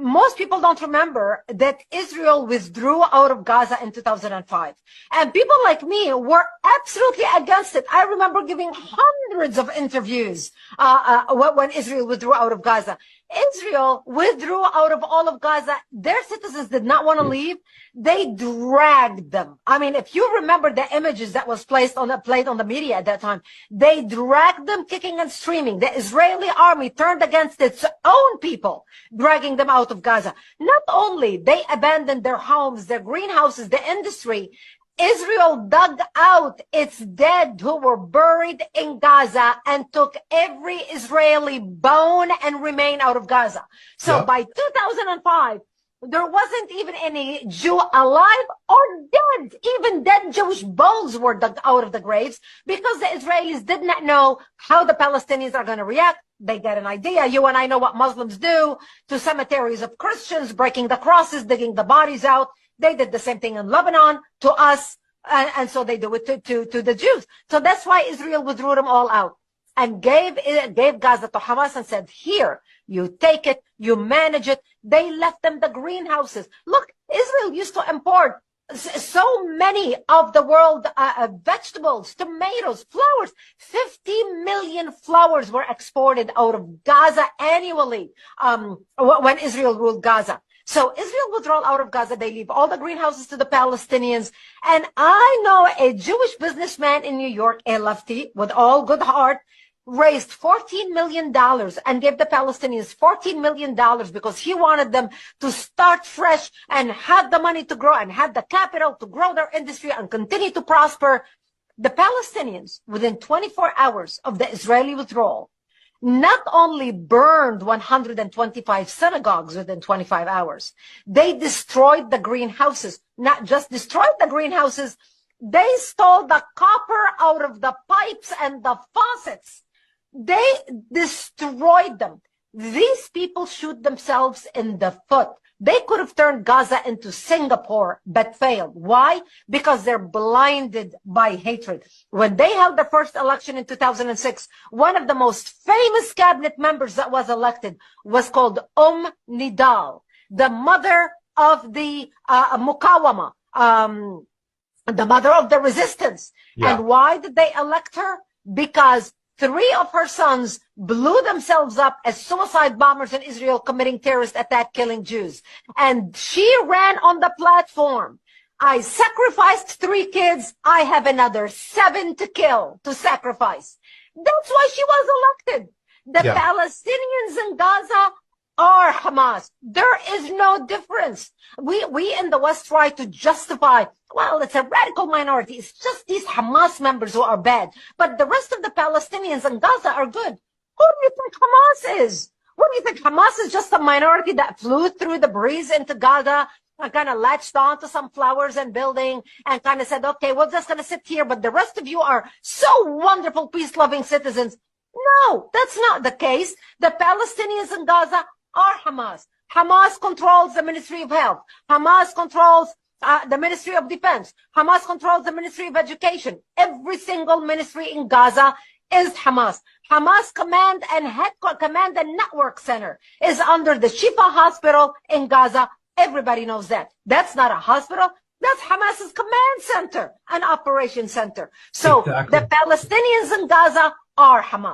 most people don't remember that Israel withdrew out of Gaza in 2005. And people like me were absolutely against it. I remember giving hundreds of interviews when Israel withdrew out of Gaza. Israel withdrew out of all of Gaza. Their citizens did not want to leave. They dragged them. I mean, if you remember the images that was played on the media at that time, they dragged them kicking and screaming. The Israeli army turned against its own people, dragging them out of Gaza. Not only they abandoned their homes, their greenhouses, the industry, Israel dug out its dead who were buried in Gaza and took every Israeli bone and remain out of Gaza. So by 2005, there wasn't even any Jew alive or dead. Even dead Jewish bones were dug out of the graves because the Israelis did not know how the Palestinians are going to react. They get an idea. You and I know what Muslims do to cemeteries of Christians, breaking the crosses, digging the bodies out. They did the same thing in Lebanon to us, and so they do it to the Jews. So that's why Israel withdrew them all out and gave Gaza to Hamas and said, here, you take it, you manage it. They left them the greenhouses. Look, Israel used to import so many of the world vegetables, tomatoes, flowers. 50 million flowers were exported out of Gaza annually when Israel ruled Gaza. So Israel withdrawal out of Gaza, they leave all the greenhouses to the Palestinians. And I know a Jewish businessman in New York, a lefty, with all good heart, raised $14 million and gave the Palestinians $14 million because he wanted them to start fresh and had the money to grow and had the capital to grow their industry and continue to prosper. The Palestinians, within 24 hours of the Israeli withdrawal, not only burned 125 synagogues within 25 hours, they destroyed the greenhouses. Not just destroyed the greenhouses, they stole the copper out of the pipes and the faucets. They destroyed them. These people shoot themselves in the foot. They could have turned Gaza into Singapore, but failed. Why? Because they're blinded by hatred. When they held the first election in 2006, one of the most famous cabinet members that was elected was called Nidal, the mother of the Mukawama, the mother of the resistance. Yeah. And why did they elect her? Because 3 of her sons blew themselves up as suicide bombers in Israel committing terrorist attack, killing Jews. And she ran on the platform. I sacrificed 3 kids. I have another 7 to kill, to sacrifice. That's why she was elected. The Palestinians in Gaza are Hamas. There is no difference. We in the West try to justify, well, it's a radical minority. It's just these Hamas members who are bad. But the rest of the Palestinians in Gaza are good. Who do you think Hamas is? What do you think? Hamas is just a minority that flew through the breeze into Gaza and kind of latched on to some flowers and building and kind of said, okay, we're just going to sit here. But the rest of you are so wonderful, peace-loving citizens. No, that's not the case. The Palestinians in Gaza are Hamas. Hamas controls the Ministry of Health. Hamas controls the Ministry of Defense. Hamas controls the Ministry of Education. Every single ministry in Gaza is Hamas. Hamas command and network center is under the Shifa hospital in Gaza. Everybody knows that. That's not a hospital. That's Hamas's command center and operation center. So the Palestinians in Gaza are Hamas.